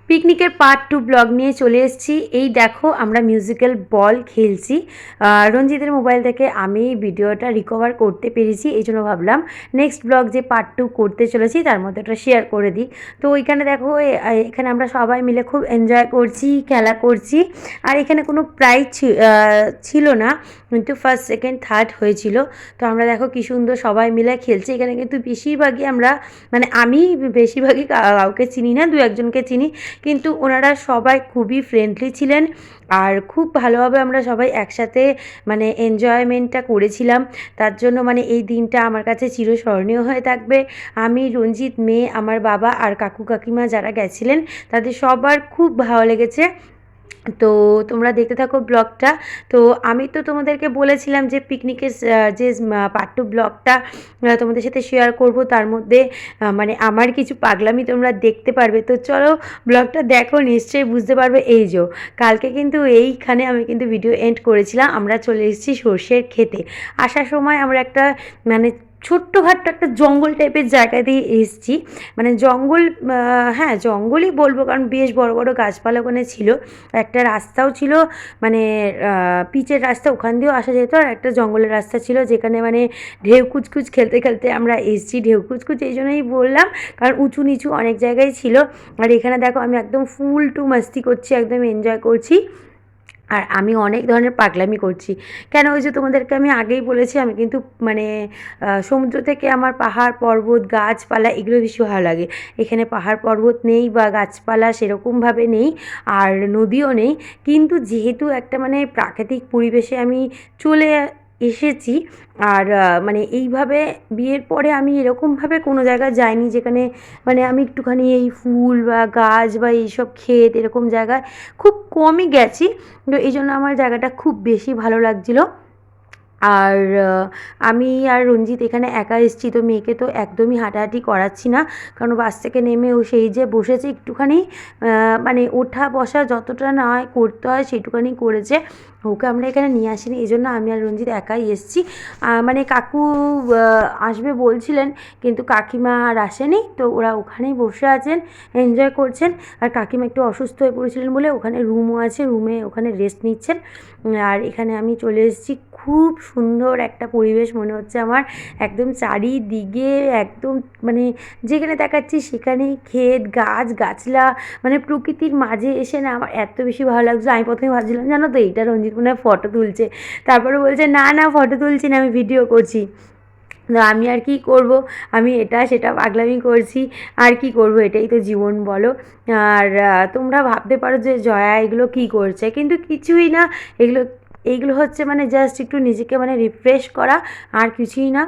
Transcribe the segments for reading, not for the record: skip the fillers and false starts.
পিকনিকের part 2 blog নিয়ে চলে এসেছি। এই দেখো আমরা মিউজিক্যাল বল খেলছি। রঞ্জিতের মোবাইল থেকে আমি ভিডিওটা রিকভার করতে পেরেছি, এই জন্য ভাবলাম নেক্সট ব্লগ যে পার্ট 2 করতে চলেছি তার মধ্যে ওটা শেয়ার করে দিই। তো ওইখানে দেখো এখানে আমরা সবাই মিলে খুব এনজয় করছি, খেলা করছি। আর এখানে কোনো প্রাইজ ছিল না, কিন্তু ফার্স্ট সেকেন্ড থার্ড হয়েছিল। তো আমরা দেখো কী সুন্দর সবাই মিলে খেলছি। এখানে কিন্তু বেশিরভাগই আমরা, মানে আমি বেশিরভাগই কাউকে চিনি না, দু একজনকে চিনি, কিন্তু ওনারা সবাই খুবই ফ্রেন্ডলি ছিলেন। আর খুব ভালোভাবে আমরা সবাই একসাথে মানে এনজয়মেন্টটা করেছিলাম। তার জন্য মানে এই দিনটা আমার কাছে চিরস্মরণীয় হয়ে থাকবে। আমি, রঞ্জিত, মেয়ে, আমার বাবা আর কাকু কাকিমা যারা গেছিলেন তাদের সবার খুব ভালো লেগেছে। তো তোমরা দেখতে থাকো ব্লগটা। তো আমি তো তোমাদেরকে বলেছিলাম যে পিকনিকের যে পার্ট 2 ব্লগটা তোমাদের সাথে শেয়ার করব, তার মধ্যে মানে আমার কিছু পাগলামি তোমরা দেখতে পারবে। তো চলো ব্লগটা দেখো, নিশ্চয়ই বুঝতে পারবে। এই যে কালকে কিন্তু এইখানে আমি কিন্তু ভিডিও এন্ড করেছিলাম। আমরা চলে এসেছি সর্ষের খেতে। আসার সময় আমরা একটা মানে ছোট্টখাট্ট একটা জঙ্গল টাইপের জায়গা দিয়ে এসেছি। মানে জঙ্গল, হ্যাঁ জঙ্গলই বলবো, কারণ বেশ বড় বড় গাছপালা ওখানে ছিল। একটা রাস্তাও ছিল, মানে পিচের রাস্তা, ওখান দিয়েও আসা যেত। আর একটা জঙ্গলের রাস্তা ছিল যেখানে মানে ঢেউ কুচকুচ খেলতে খেলতে আমরা এসেছি। ঢেউ কুচকুচ এই জন্যই বললাম কারণ উঁচু নিচু অনেক জায়গায় ছিল। আর এখানে দেখো আমি একদম ফুল টু মাস্তি করছি, একদম এনজয় করছি। আর আমি অনেক ধরনের পাগলামি করছি। কেন, ওই যে তোমাদেরকে আমি আগেই বলেছি আমি কিন্তু মানে সমুদ্র থেকে আমার পাহাড় পর্বত গাছপালা এগুলো বেশি ভালো লাগে। এখানে পাহাড় পর্বত নেই বা গাছপালা সেরকমভাবে নেই, আর নদীও নেই। কিন্তু যেহেতু একটা মানে প্রাকৃতিক পরিবেশে আমি চলে এসেছি, আর মানে এইভাবে বিয়ের পরে আমি এরকমভাবে কোনো জায়গায় যাইনি যেখানে মানে আমি একটুখানি এই ফুল বা গাছ বা এইসব ক্ষেত এরকম জায়গায় খুব কমই গেছি। তো এই জন্য আমার জায়গাটা খুব বেশি ভালো লাগছিলো। আর আমি আর রঞ্জিত এখানে একা এসেছি, তো মেয়েকে তো একদমই হাঁটাহাঁটি করাচ্ছি না, কারণ বাস থেকে নেমে ও সেই যে বসেছে একটুখানি, মানে ওঠা বসা যতটা না হয় করতে হয় সেটুখানি করেছে। ওকে আমরা এখানে নিয়ে আসিনি, এই জন্য আমি আর রঞ্জিত একাই এসেছি। মানে কাকু আসবে বলছিলেন, কিন্তু কাকিমা আর আসেনি, তো ওরা ওখানেই বসে আছেন, এনজয় করছেন। আর কাকিমা একটু অসুস্থ হয়ে পড়েছিলেন বলে ওখানে রুমও আছে, রুমে ওখানে রেস্ট নিচ্ছেন। আর এখানে আমি চলে এসেছি। খুব সুন্দর একটা পরিবেশ মনে হচ্ছে আমার, একদম চারিদিকে একদম মানে যেখানে তাকাচ্ছি সেখানেই ক্ষেত গাছ গাছলা, মানে প্রকৃতির মাঝে এসে না আমার এত বেশি ভালো লাগছে। আমি প্রথমে ভাবছিলাম জানো তো এইটা রঞ্জিত মনে হয় ফটো তুলছে, তারপরে বলছে না না ফটো তুলছি না, আমি ভিডিও করছি। তো আমি আর কি করব, আমি এটা সেটা পাগলামি করছি, আর কি করব, এটাই তো জীবন বলো। আর তোমরা ভাবতে পারো যে জয়া এগুলো কী করছে, কিন্তু কিছুই না। এগুলো এইগুলো হচ্ছে মানে জাস্ট একটু নিজেকে মানে রিফ্রেশ করা, আর কিছুই না।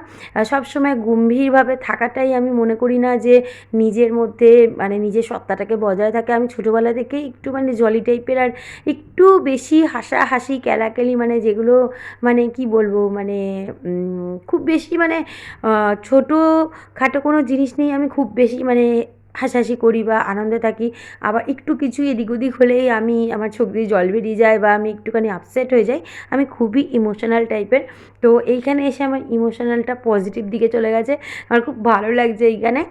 সবসময় গম্ভীরভাবে থাকাটাই আমি মনে করি না যে নিজের মধ্যে মানে নিজের সত্তাটাকে বজায় থাকে। আমি ছোটোবেলা থেকেই একটু মানে জলি টাইপের, আর একটু বেশি হাসাহাসি ক্যালাকেলি, মানে যেগুলো মানে কি বলবো, মানে খুব বেশি মানে ছোটোখাটো কোনো জিনিস নিয়ে আমি খুব বেশি মানে হাসাহাসি করি বা আনন্দে থাকি। আবার একটু কিছু এদিক ওদিক হলেই আমার চোখ দিয়ে জল বেরিয়ে যায় বা আমি একটুখানি আপসেট হয়ে যাই। আমি খুবই ইমোশনাল টাইপের। তো এইখানে এসে আমার ইমোশনালটা পজিটিভ দিকে চলে গেছে। আমার খুব ভালো লাগছে এইখানে।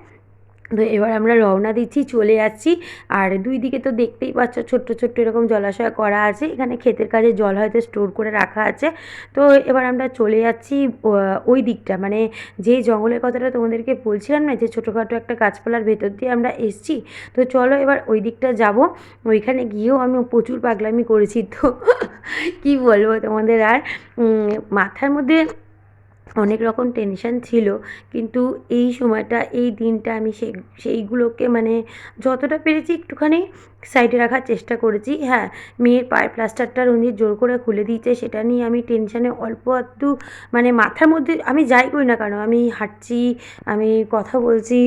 তো এবার আমরা রওনা দিচ্ছি, চলে যাচ্ছি। আর দুই দিকে তো দেখতেই পাচ্ছ ছোট্ট ছোট্ট এরকম জলাশয় করা আছে, এখানে ক্ষেতের কাজে জল হয়তো স্টোর করে রাখা আছে। তো এবার আমরা চলে যাচ্ছি ওই দিকটা, মানে যেই জঙ্গলের কথাটা তোমাদেরকে বলছিলাম না, যে ছোটোখাটো একটা গাছপালার ভেতর দিয়ে আমরা এসছি। তো চলো এবার ওই দিকটা যাব। ওইখানে গিয়েও আমি প্রচুর পাগলামি করেছি। তো কী বলবো তোমাদের, আর মাথার মধ্যে অনেক রকম টেনশান ছিল, কিন্তু এই সময়টা এই দিনটা আমি সেইগুলোকে মানে যতটা পেরেছি একটুখানি সাইডে রাখার চেষ্টা করেছি। হ্যাঁ, মেয়ের পায়ের প্লাস্টারটা রঞ্জিত জোর করে খুলে দিয়েছে, সেটা নিয়ে আমি টেনশানে অল্প একটু মানে মাথার মধ্যে আমি যাই করি না কেন, আমি হাঁটছি, আমি কথা বলছি,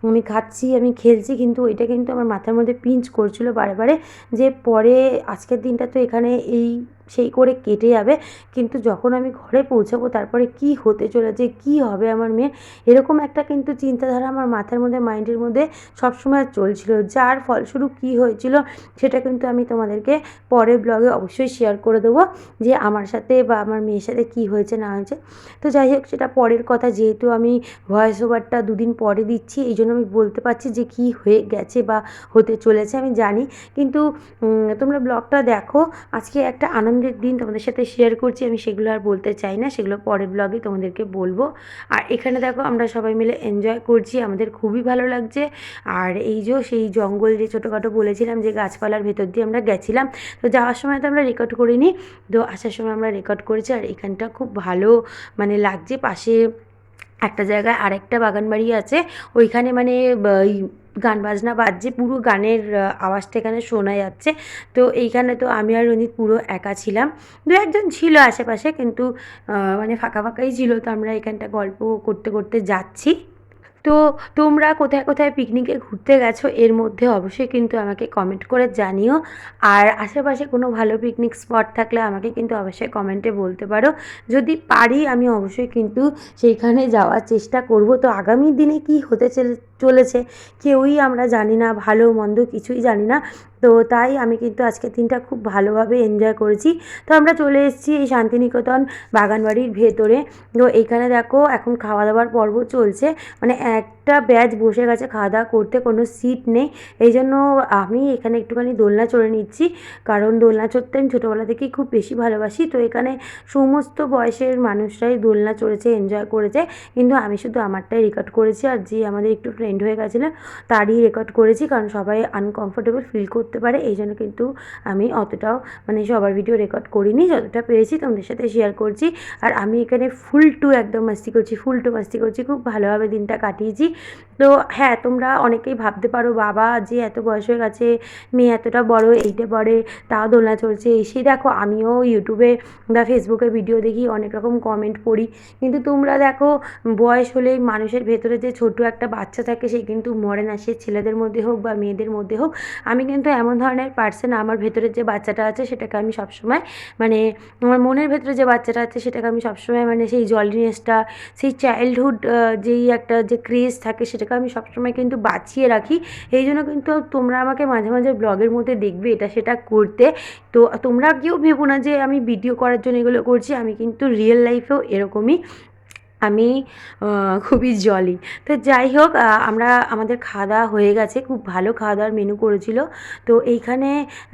আমি খাচ্ছি, আমি খেলছি, কিন্তু এটা কিন্তু আমার মাথার মধ্যে পিঞ্চ করছিল বারে বারে, যে পরে আজকের দিনটা তো এখানে এই সেই করে কেটে যাবে, কিন্তু যখন আমি ঘরে পৌঁছাবো তারপরে কি হতে চলেছে, কি হবে আমার মেয়ের, এরকম একটা কিন্তু চিন্তাধারা আমার মাথার মধ্যে, মাইন্ডের মধ্যে সবসময় চলছিল। যার ফলস্বরূপ কী হয়েছিল সেটা কিন্তু আমি তোমাদেরকে পরের ব্লগে অবশ্যই শেয়ার করে দেবো, যে আমার সাথে বা আমার মেয়ের সাথে কী হয়েছে না হয়েছে। তো যাই হোক, সেটা পরের কথা। যেহেতু আমি ভয়েস ওভারটা দুদিন পরে দিচ্ছি, এই জন্য আমি বলতে পারছি যে কী হয়ে গেছে বা হতে চলেছে আমি জানি। কিন্তু তোমরা ব্লগটা দেখো। আজকে একটা আনন্দের দিন তোমাদের সাথে শেয়ার করছি, আমি সেগুলো আর বলতে চাই না, সেগুলো পরের ব্লগে তোমাদেরকে বলবো। আর এখানে দেখো আমরা সবাই মিলে এনজয় করছি, আমাদের খুবই ভালো লাগছে। আর এই যে সেই জঙ্গল, যে ছোটোখাটো বলেছিলাম যে গাছপালার ভেতর দিয়ে আমরা গেছিলাম, তো যাওয়ার সময় তো আমরা রেকর্ড করিনি, তো আসার সময় আমরা রেকর্ড করেছি। আর এখানটা খুব ভালো মানে লাগছে। পাশে একটা জায়গায় আরেকটা বাগান বাড়ি আছে, ওইখানে মানে গান বাজনা বাজছে, পুরো গানের আওয়াজটা এখানে শোনা যাচ্ছে। তো এইখানে তো আমি আর রঞ্জিত পুরো একা ছিলাম, দু একজন ছিল আশেপাশে, কিন্তু মানে ফাঁকা ফাঁকাই ছিল। তো আমরা এখানটা গল্প করতে করতে যাচ্ছি। তো তোমরা কোথায় কোথায় পিকনিকে ঘুরতে গেছো এর মধ্যে অবশ্যই কিন্তু আমাকে কমেন্ট করে জানিও। আর আশেপাশে কোনো ভালো পিকনিক স্পট থাকলে আমাকে কিন্তু অবশ্যই কমেন্টে বলতে পারো, যদি পারি আমি অবশ্যই কিন্তু সেইখানে যাওয়ার চেষ্টা করব। তো আগামী দিনে কি হতে চলেছে কেউই আমরা জানি না, ভালো মন্দ কিছুই জানি না। তো তাই আমি কিন্তু আজকের দিনটা খুব ভালোভাবে এনজয় করেছি। তো আমরা চলে এসেছি এই শান্তিনিকেতন বাগানবাড়ির ভেতরে। তো এইখানে দেখো এখন খাওয়া দাওয়ার পর্ব চলছে, মানে একটা ব্যাচ বসে গেছে খাওয়া দাওয়া করতে, কোনো সিট নেই। এই জন্য আমি এখানে একটুখানি দোলনা চড়ে নিচ্ছি, কারণ দোলনা চড়তে আমি ছোটোবেলা থেকেই খুব বেশি ভালোবাসি। তো এখানে সমস্ত বয়সের মানুষরাই দোলনা চড়েছে, এনজয় করেছে, কিন্তু আমি শুধু আমারটাই রেকর্ড করেছি। আর যে আমাদের একটু ফ্রেন্ড হয়ে গেছিলো তারই রেকর্ড করেছি, কারণ সবাই আনকমফোর্টেবল ফিল করতে পারে, এই জন্য কিন্তু আমি অতটাও মানে সবার ভিডিও রেকর্ড করিনি, যতটা পেরেছি তোমাদের সাথে শেয়ার করছি। আর আমি এখানে ফুল টু একদম মাস্তি করছি, ফুল টু মাস্তি করছি, খুব ভালোভাবে দিনটা কাটিয়েছি। তো হ্যাঁ, তোমরা অনেকেই ভাবতে পারো বাবা যে এত বয়স হয়ে গেছে, মেয়ে এতটা বড়, এইটা পড়ে, তাও দোলনা চলছে। এসে দেখো আমিও ইউটিউবে বা ফেসবুকে ভিডিও দেখি, অনেক রকম কমেন্ট পড়ি, কিন্তু তোমরা দেখো বয়স হলেই মানুষের ভেতরে যে ছোট একটা বাচ্চা থাকে সে কিন্তু মরে না, সে ছেলেদের মধ্যে হোক বা মেয়েদের মধ্যে হোক। আমি কিন্তু এমন ধরনের পার্সন, আমার ভেতরে যে বাচ্চাটা আছে সেটাকে আমি সবসময় মানে আমার মনের ভেতরে যে বাচ্চাটা আছে সেটাকে আমি সবসময় মানে সেই জলিনেসটা, সেই চাইল্ডহুড যেই একটা যে ক্রেজ থাকে সেটাকে আমি সবসময় কিন্তু বাঁচিয়ে রাখি। এই জন্য কিন্তু তোমরা আমাকে মাঝে মাঝে ব্লগের মধ্যে দেখবে এটা সেটা করতে। তো তোমরা কেউ ভেবো না যে আমি ভিডিও করার জন্য এগুলো করছি, আমি কিন্তু রিয়েল লাইফেও এরকমই, আমি খুবই জলি। তো যাই হোক, আমরা আমাদের খাওয়া দাওয়া হয়ে গেছে, খুব ভালো খাওয়া দাওয়ার মেনু করেছিল। তো এইখানে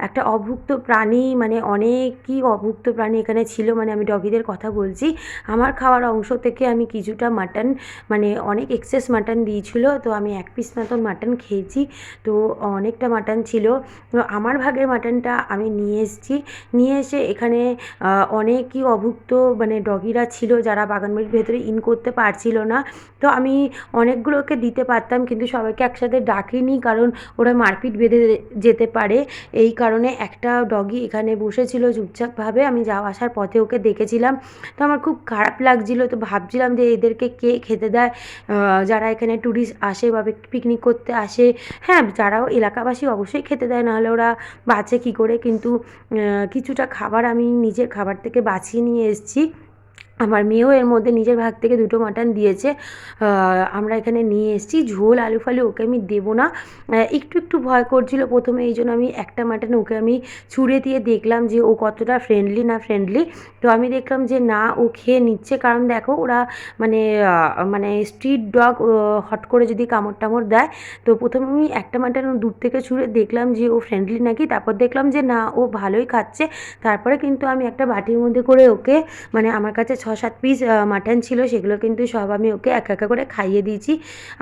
একটা অভুক্ত প্রাণী, মানে অনেকই অভুক্ত প্রাণী এখানে ছিল, মানে আমি ডগিদের কথা বলছি। আমার খাওয়ার অংশ থেকে আমি কিছুটা মাটন, মানে অনেক এক্সেস মাটন দিয়েছিল, তো আমি এক পিস মতন মাটন খেয়েছি। তো অনেকটা মাটন ছিল, তো আমার ভাগের মাটনটা আমি নিয়ে এসেছি। নিয়ে এসে এখানে অনেকই অভুক্ত মানে ডগিরা ছিল যারা বাগানবাড়ির ভেতরে করতে পারছিল না। তো আমি অনেকগুলোকে দিতে পারতাম, কিন্তু সবাইকে একসাথে ডাকিনি, কারণ ওরা মারপিট বেঁধে যেতে পারে। এই কারণে একটা ডগি এখানে বসেছিল চুপচাপভাবে, আমি যাওয়া আসার পথে ওকে দেখেছিলাম। তো আমার খুব খারাপ লাগছিলো, তো ভাবছিলাম যে এদেরকে কে খেতে দেয়, যারা এখানে ট্যুরিস্ট আসে বা পিকনিক করতে আসে। হ্যাঁ, যারাও এলাকাবাসী অবশ্যই খেতে দেয়, নাহলে ওরা বাঁচে কী করে। কিন্তু কিছুটা খাবার আমি নিজের খাবার থেকে বাছিয়ে নিয়ে এসেছি। আমার মেয়েও এর মধ্যে নিজের ভাগ থেকে দুটো মাটন দিয়েছে, আমরা এখানে নিয়ে এসেছি। ঝোল আলু ফালু ওকে আমি দেবো না, একটু একটু ভয় করছিল প্রথমে, এই জন্য আমি একটা মাটন ওকে আমি ছুঁড়ে দিয়ে দেখলাম যে ও কতটা ফ্রেন্ডলি না ফ্রেন্ডলি। তো আমি দেখলাম যে না, ও খেয়ে নিচ্ছে, কারণ দেখো ওরা মানে মানে স্ট্রিট ডগ হট করে যদি কামড় টামড় দেয়। তো প্রথমে আমি একটা মাটন দূর থেকে ছুঁড়ে দেখলাম যে ও ফ্রেন্ডলি নাকি, তারপর দেখলাম যে না, ও ভালোই খাচ্ছে। তারপরে কিন্তু আমি একটা বাটির মধ্যে করে ওকে, মানে আমার কাছে 6-7 পিস মাটন ছিল, সেগুলো কিন্তু সব আমি ওকে একা একা করে খাইয়ে দিয়েছি।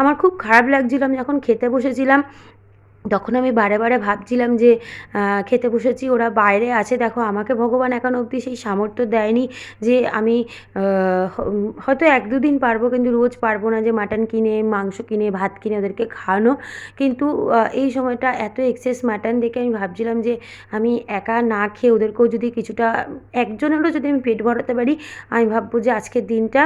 আমার খুব খারাপ লাগছিল, আমি যখন খেতে বসেছিলাম তখন আমি বারে বারে ভাবছিলাম যে খেতে বসেছি, ওরা বাইরে আছে। দেখো আমাকে ভগবান এখনও অবধি সেই সামর্থ্য দেয়নি যে আমি হয়তো 1-2 দিন পারবো, কিন্তু রোজ পারবো না যে মাটন কিনে, মাংস কিনে, ভাত কিনে ওদেরকে খাওয়ানো। কিন্তু এই সময়টা এত এক্সেস মাটন দেখে আমি ভাবছিলাম যে আমি একা না খেয়ে ওদেরকেও যদি কিছুটা, একজনেরও যদি আমি পেট ভরাতে পারি, আমি ভাববো যে আজকের দিনটা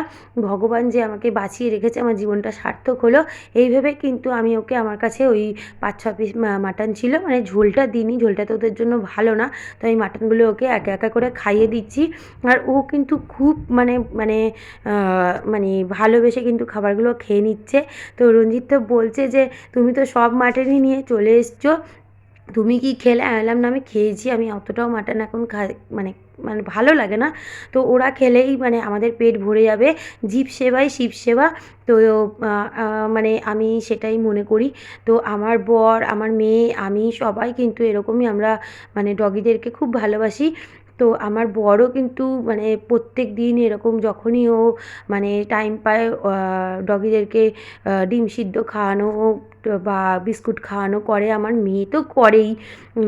ভগবান যে আমাকে বাঁচিয়ে রেখেছে, আমার জীবনটা সার্থক হলো। এই ভেবে কিন্তু আমি ওকে আমার কাছে ওই 5-6 পিস পিস মাটন ছিল, মানে ঝোলটা দিইনি, ঝোলটা তো ওদের জন্য ভালো না, তো আমি মাটনগুলো ওকে একা একা করে খাইয়ে দিচ্ছি। আর ও কিন্তু খুব মানে মানে মানে ভালোবেসে কিন্তু খাবারগুলো খেয়ে নিচ্ছে। তো রঞ্জিত তো বলছে যে তুমি তো সব মাটনই নিয়ে চলে এসছো, তুমি কি খেলে? আমি বললাম না আমি খেয়েছি, আমি অতটাও মাটন এখন মানে মানে ভালো লাগে না। তো ওরা খেলেই মানে আমাদের পেট ভরে যাবে, জীব সেবাই শিব সেবা। তো মানে আমি সেটাই মনে করি। তো আমার বর, আমার মেয়ে, আমি সবাই কিন্তু এরকমই, আমরা মানে ডগিদেরকে খুব ভালোবাসি। তো আমার বরও কিন্তু মানে প্রত্যেক দিন এরকম যখনই ও মানে টাইম পায় ডগিদেরকে ডিম সিদ্ধ খাওয়ানো বা বিস্কুট খাওয়ানো করে। আমার মেয়ে তো করেই,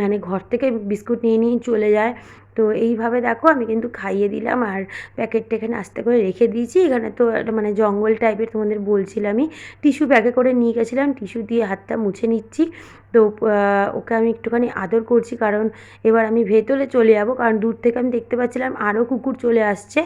মানে ঘর থেকে বিস্কুট নিয়ে নিয়েই চলে যায়। তো এইভাবে দেখো আমি কিন্তু খাইয়ে দিলাম, আর প্যাকেটটা এখানে আস্তে করে রেখে দিয়েছি। এখানে তো একটা মানে জঙ্গল টাইপের তোমাদের বলছিলামই, টিস্যু ব্যাগে করে নিয়ে গেছিলাম, টিস্যু দিয়ে হাতটা মুছে নিচ্ছি। তো ওকে আমি একটুখানি আদর করছি, কারণ এবার আমি ভেতরে চলে যাব, কারণ দূর থেকে আমি দেখতে পাচ্ছিলাম আরও কুকুর চলে আসছে।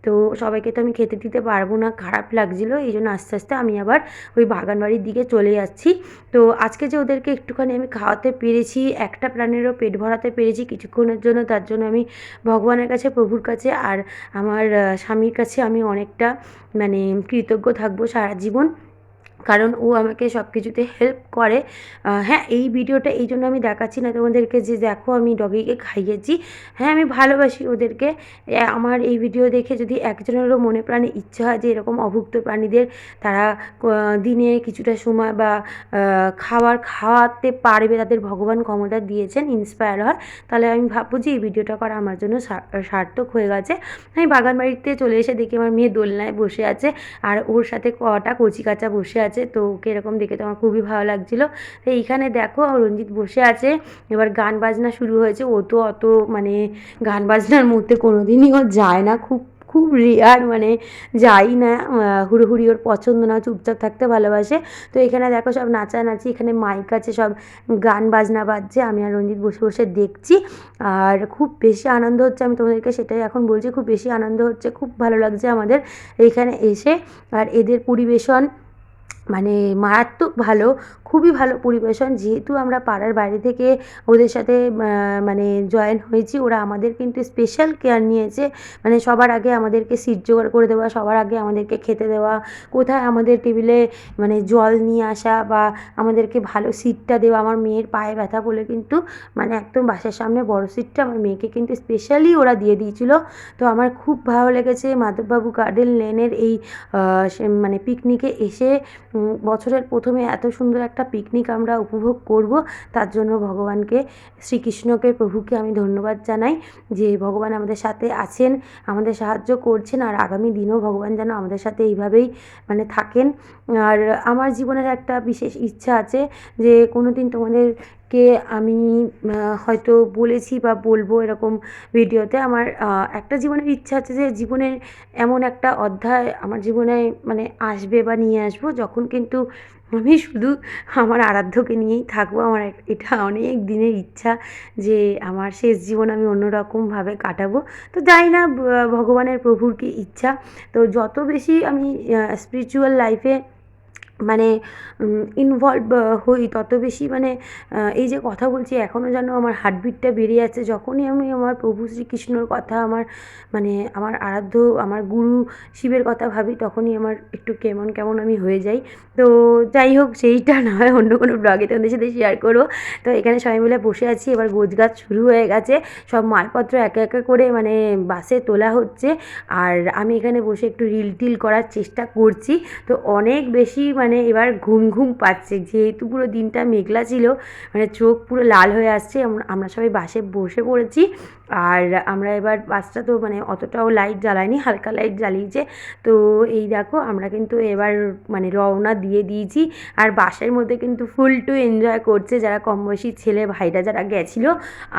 তো সবাইকে তো আমি খেতে দিতে পারবো না, খারাপ লাগছিলো, এই জন্য আস্তে আস্তে আমি আবার ওই বাগানবাড়ির দিকে চলে যাচ্ছি। তো আজকে যে ওদেরকে একটুখানি আমি খাওয়াতে পেরেছি, একটা প্রাণেরও পেট ভরাতে পেরেছি কিছুক্ষণের জন্য, তার জন্য আমি ভগবানের কাছে, প্রভুর কাছে আর আমার স্বামীর কাছে আমি অনেকটা মানে কৃতজ্ঞ থাকবো সারা জীবন, কারণ ও আমাকে সব কিছুতে হেল্প করে। হ্যাঁ, এই ভিডিওটা এই জন্য আমি দেখাচ্ছি না তোমাদেরকে যে দেখো আমি ডগিকে খাইয়েছি। হ্যাঁ, আমি ভালোবাসি ওদেরকে। আমার এই ভিডিও দেখে যদি একজনেরও মনে প্রাণে ইচ্ছা হয় যে এরকম অভুক্ত প্রাণীদের তারা দিনে কিছুটা সময় বা খাওয়াতে পারবে, তাদের ভগবান ক্ষমতা দিয়েছেন, ইন্সপায়ার হয়, তাহলে আমি ভাববো যে এই ভিডিওটা করা আমার জন্য সার্থক হয়ে গেছে। আমি বাগানবাড়িতে চলে এসে দেখি আমার মেয়ে দোলনায় বসে আছে, আর ওর সাথে কটা কচিকাঁচা বসে আছে। তো ওকে এরকম দেখে তো আমার খুবই ভালো লাগছিলো। তো এইখানে দেখো রঞ্জিত বসে আছে, এবার গান বাজনা শুরু হয়েছে। ও তো অত মানে গান বাজনার মধ্যে কোনো দিনই ও যায় না, খুব খুব রেয়ার, মানে যাই না, হুড়োহুড়ি ওর পছন্দ না, চুপচাপ থাকতে ভালোবাসে। তো এখানে দেখো সব নাচানাচি, এখানে মাইক আছে, সব গান বাজনা বাজছে, আমি আর রঞ্জিত বসে বসে দেখছি। আর খুব বেশি আনন্দ হচ্ছে, আমি তোমাদেরকে সেটাই এখন বলছি, খুব বেশি আনন্দ হচ্ছে, খুব ভালো লাগছে আমাদের এইখানে এসে। আর এদের পরিবেশন মানে মারাত্মক ভালো, খুবই ভালো পরিবেশন। যেহেতু আমরা পাড়ার বাইরে থেকে ওদের সাথে মানে জয়েন হয়েছি, ওরা আমাদের কিন্তু স্পেশাল কেয়ার নিয়েছে। মানে সবার আগে আমাদেরকে সিট জোগাড় করে দেওয়া, সবার আগে আমাদেরকে খেতে দেওয়া, কোথায় আমাদের টেবিলে মানে জল নিয়ে আসা বা আমাদেরকে ভালো সিটটা দেওয়া। আমার মেয়ের পায়ে ব্যথা বলে কিন্তু মানে একদম বাসার সামনে বড় সিটটা আমার মেয়েকে কিন্তু স্পেশালি ওরা দিয়ে দিয়েছিল। তো আমার খুব ভালো লেগেছে মাধববাবু গার্ডেন লেনের এই মানে পিকনিকে এসে। বছরের প্রথমে এত সুন্দর একটা পিকনিক আমরা উপভোগ করব, তার জন্য ভগবানকে, শ্রীকৃষ্ণকে, প্রভুকে আমি ধন্যবাদ জানাই যে ভগবান আমাদের সাথে আছেন, আমাদের সাহায্য করছেন, আর আগামী দিনেও ভগবান যেন আমাদের সাথে এইভাবেই মানে থাকেন। আর আমার জীবনের একটা বিশেষ ইচ্ছা আছে যে কোনো দিন তোমাদেরকে আমি হয়তো বলেছি বা বলবো এরকম ভিডিওতে, আমার একটা জীবনের ইচ্ছা আছে যে জীবনের এমন একটা অধ্যায় আমার জীবনে মানে আসবে বা নিয়ে আসবো, যখন কিন্তু আমি শুধু আমার আরাধ্যকে নিয়েই থাকবো। আমার এটা অনেক দিনের ইচ্ছা যে আমার শেষ জীবন আমি অন্যরকমভাবে কাটাবো। তো জানি না ভগবানের, প্রভুর কী ইচ্ছা। তো যত বেশি আমি স্পিরিচুয়াল লাইফে মানে ইনভলভ হই, তত বেশি মানে এই যে কথা বলছি এখনও যেন আমার হার্টবিটটা বেড়ে যাচ্ছে। যখনই আমি আমার প্রভু শ্রীকৃষ্ণর কথা, আমার মানে আমার আরাধ্য, আমার গুরু শিবের কথা ভাবি, তখনই আমার একটু কেমন কেমন আমি হয়ে যাই। তো যাই হোক, সেইটা না হয় অন্য কোনো ব্লগে তোমাদের সাথে শেয়ার করবো। তো এখানে সবাই মিলে বসে আছি, এবার গোছগাছ শুরু হয়ে গেছে, সব মালপত্র একে একে করে মানে বাসে তোলা হচ্ছে, আর আমি এখানে বসে একটু রিল টিল করার চেষ্টা করছি। তো অনেক বেশি মানে এবার ঘুম ঘুম পাচ্ছে, যেহেতু পুরো দিনটা মেঘলা ছিল, মানে চোখ পুরো লাল হয়ে আসছে। আমরা সবাই বাসে বসে পড়েছি, আর আমরা এবার বাসটা তো মানে অতটাও লাইট জ্বালায়নি, হালকা লাইট জ্বালিয়েছে। তো এই দেখো আমরা কিন্তু এবার মানে রওনা দিয়ে দিয়েছি, আর বাসের মধ্যে কিন্তু ফুল টু এনজয় করছে যারা কম বয়সী ছেলে ভাইরা যারা গেছিলো,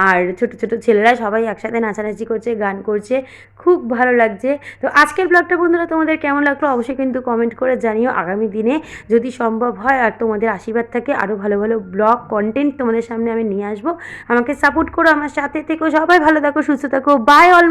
আর ছোট ছোট ছেলেরা সবাই একসাথে নাচানাচি করছে, গান করছে, খুব ভালো লাগছে। তো আজকের ব্লগটা বন্ধুরা তোমাদের কেমন লাগলো অবশ্যই কিন্তু কমেন্ট করে জানিও। আগামী দিনে যদি সম্ভব হয় আর তোমাদের আশীর্বাদ থাকে, আরও ভালো ভালো ব্লগ কন্টেন্ট তোমাদের সামনে আমি নিয়ে আসবো। আমাকে সাপোর্ট করো, আমার সাথে থেকো, সবাই ভালো থাকো, সুস্থ থাকো, বাই অল।